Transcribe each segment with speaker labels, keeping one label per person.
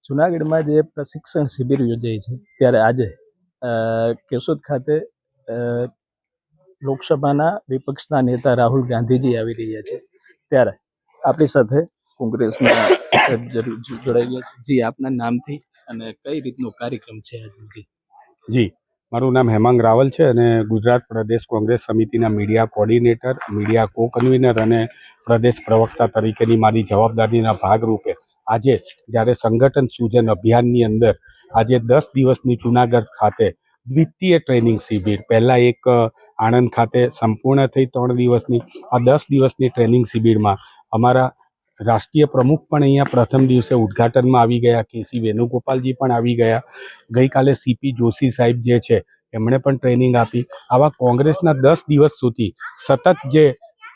Speaker 1: જૂનાગઢમાં જે પ્રશિક્ષણ શિબિર યોજાઈ છે ત્યારે આજે કેશોદ ખાતે લોકસભાના વિપક્ષના નેતા રાહુલ ગાંધીજી આવી રહ્યા છે ત્યારે આપણી સાથે કોંગ્રેસના જોડાઈ ગયા છે. જી, આપના નામથી અને કઈ રીતનો કાર્યક્રમ છે આજનો?
Speaker 2: જી, મારું નામ હેમાંગ રાવલ છે અને ગુજરાત પ્રદેશ કોંગ્રેસ સમિતિના મીડિયા કોર્ડિનેટર, મીડિયા કો કન્વીનર અને પ્રદેશ પ્રવક્તા તરીકેની મારી જવાબદારીના ભાગરૂપે આજે જ્યારે સંગઠન સૂજન અભિયાનની અંદર આજે 10 દિવસની જૂનાગઢ ખાતે દ્વિતીય ટ્રેનિંગ શિબિર, પહેલાં એક આણંદ ખાતે સંપૂર્ણ થઈ 3 દિવસની, આ 10 દિવસની ટ્રેનિંગ શિબિરમાં અમારા રાષ્ટ્રીય પ્રમુખ પણ અહીંયા પ્રથમ દિવસે ઉદ્ઘાટનમાં આવી ગયા, કેસી વેણુગોપાલજી પણ આવી ગયા, ગઈકાલે સીપી જોશી સાહેબ જે છે એમણે પણ ટ્રેનિંગ આપી. આવા કોંગ્રેસના 10 દિવસ સુધી સતત જે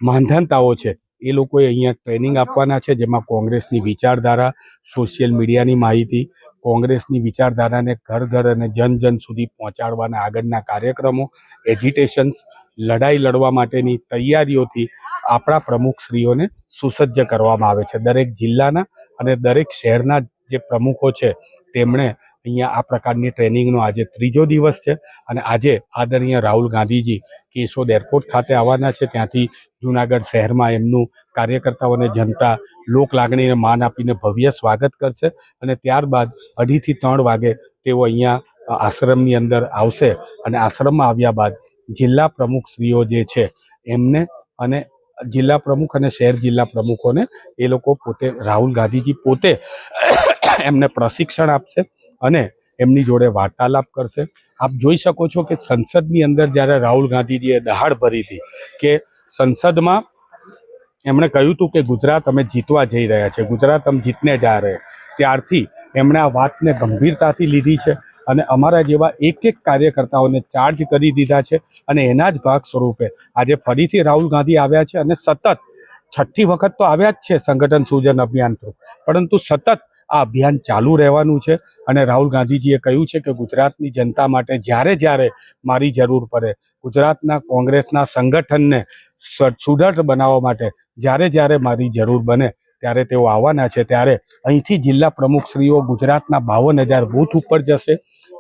Speaker 2: માંધાનતાઓ છે એ લોકોએ અહીંયા ટ્રેનિંગ આપવાના છે, જેમાં કોંગ્રેસની વિચારધારા, સોશિયલ મીડિયાની માહિતી, કોંગ્રેસની વિચારધારાને ઘર ઘર અને જન જન સુધી પહોંચાડવાના આગળના કાર્યક્રમો, એજિટેશન્સ, લડાઈ લડવા માટેની તૈયારીઓથી આપણા પ્રમુખશ્રીઓને સુસજ્જ કરવામાં આવે છે. દરેક જિલ્લાના અને દરેક શહેરના જે પ્રમુખો છે તેમણે અહીંયા આ પ્રકારની ટ્રેનિંગનો આજે 3જો દિવસ છે અને આજે આદરણીય રાહુલ ગાંધીજી કેશોદ એરપોર્ટ ખાતે આવવાના છે. ત્યાંથી જૂનાગઢ શહેરમાં એમનું કાર્યકર્તાઓને જનતા લોક લાગણીને માન આપીને ભવ્ય સ્વાગત કરશે અને ત્યારબાદ 2:30 થી 3 વાગે તેઓ અહીંયા આશ્રમની અંદર આવશે અને આશ્રમમાં આવ્યા બાદ જિલ્લા પ્રમુખશ્રીઓ જે છે એમને અને જિલ્લા પ્રમુખ અને શહેર જિલ્લા પ્રમુખોને એ લોકો પોતે, રાહુલ ગાંધીજી પોતે એમને પ્રશિક્ષણ આપશે અને એમની જોડે વાર્તાલાપ કરશે. આપ જોઈ શકો છો કે સંસદની અંદર જ્યારે રાહુલ ગાંધીજીએ દહાડ ભરી હતી કે સંસદમાં એમણે કહ્યું હતું કે ગુજરાત અમે જીતવા જઈ રહ્યા છે, ગુજરાત અમે જીતને જા રહે, ત્યારથી એમણે આ વાતને ગંભીરતાથી લીધી છે અને અમારા જેવા એક કાર્યકર્તાઓને ચાર્જ કરી દીધા છે અને એના જ ભાગ સ્વરૂપે આજે ફરીથી રાહુલ ગાંધી આવ્યા છે અને સતત 6ઠ્ઠી વખત તો આવ્યા જ છે સંગઠન સૂજન અભિયાન થ્રુ, પરંતુ સતત આ અભિયાન ચાલુ રહેવાનું છે અને રાહુલ ગાંધીજીએ કહ્યું છે કે ગુજરાતની જનતા માટે જ્યારે જ્યારે મારી જરૂર પડે, ગુજરાતના કોંગ્રેસના સંગઠનને સુદૃઢ બનાવવા માટે જ્યારે જ્યારે મારી જરૂર બને ત્યારે તેઓ આવવાના છે. ત્યારે અહીંથી જિલ્લા પ્રમુખશ્રીઓ ગુજરાતના 52,000 બૂથ ઉપર જશે.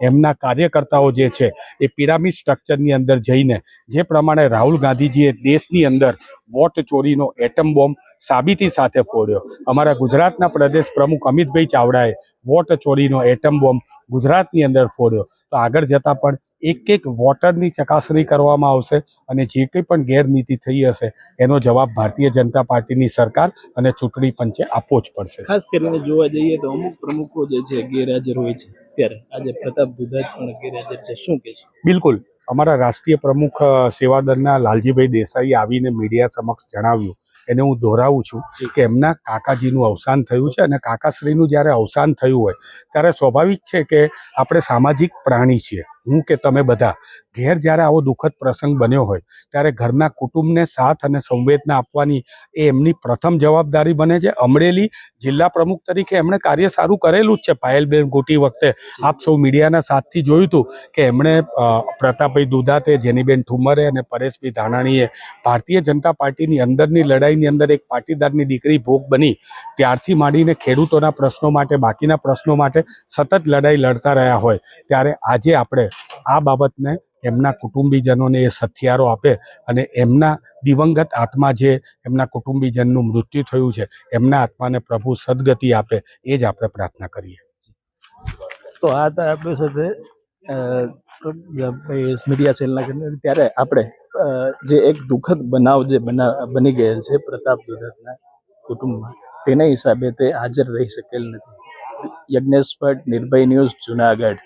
Speaker 2: એમના કાર્યકર્તાઓ જે છે એ પિરામિડ સ્ટ્રક્ચરની અંદર જઈને જે પ્રમાણે રાહુલ ગાંધીજીએ દેશની અંદર વોટ ચોરીનો એટમ બોમ્બ સાબિતી સાથે ફોડ્યો, અમારા ગુજરાતના પ્રદેશ પ્રમુખ અમિતભાઈ ચાવડાએ વોટ ચોરીનો એટમ બોમ્બ ગુજરાતની અંદર ફોડ્યો, તો આગળ જતાં પણ એક વોટરની ચકાસણી કરવામાં આવશે અને જે કંઈ પણ ગેરનીતિ થઈ હશે એનો જવાબ ભારતીય જનતા પાર્ટીની સરકાર અને ચૂંટણી પંચે આપવો જ પડશે.
Speaker 1: ખાસ કરીને જોવા જઈએ તો અમુક પ્રમુખો જે છે ગેરહાજર હોય છે, ત્યારે આજે પ્રતાપ દુધાત પણ ગેરહાજર છે, શું કહે છે?
Speaker 2: બિલકુલ, અમારા રાષ્ટ્રીય પ્રમુખ સેવાદળના લાલજીભાઈ દેસાઈ આવીને મીડિયા સમક્ષ જણાવ્યું, એને હું દોહરાવું છું કે એમના કાકાજીનું અવસાન થયું છે અને કાકાશ્રીનું જ્યારે અવસાન થયું હોય ત્યારે સ્વાભાવિક છે કે આપણે સામાજિક પ્રાણી છીએ, હું કે તમે બધા ઘેર જ્યારે આવો દુઃખદ પ્રસંગ બન્યો હોય ત્યારે ઘરના કુટુંબને સાથ અને સંવેદના આપવાની એ એમની પ્રથમ જવાબદારી બને છે. અમરેલી જિલ્લા પ્રમુખ તરીકે એમણે કાર્ય સારું કરેલું જ છે. પાયલબેન ગોટી વખતે આપ સૌ મીડિયાના સાથથી જોયું હતું કે એમણે પ્રતાપભાઈ દુધાતે, જેનીબેન ઠુમરે અને પરેશભાઈ ધાનાણીએ ભારતીય જનતા પાર્ટીની અંદરની લડાઈની અંદર એક પાટીદારની દીકરી ભોગ બની ત્યારથી માંડીને ખેડૂતોના પ્રશ્નો માટે, બાકીના પ્રશ્નો માટે સતત લડાઈ લડતા રહ્યા હોય ત્યારે આજે આપણે આ બાબતને એમના કુટુંબીજનોને એ સથિયારો આપે અને એમના દિવંગત આત્મા, જે એમના કુટુંબીજનનું મૃત્યુ થયું છે, એમના આત્માને પ્રભુ સદગતિ આપે, એ જ આપણે પ્રાર્થના કરીએ.
Speaker 1: તો આ હતા આપણી સાથે મીડિયા સેલના કરીને ત્યારે આપણે જે એક દુઃખદ બનાવ જે બની ગયેલ છે પ્રતાપ દુધાતના કુટુંબમાં, તેના હિસાબે તે હાજર રહી શકેલ નથી. યજ્ઞેશ ભટ્ટ, નિર્ભય ન્યૂઝ, જુનાગઢ.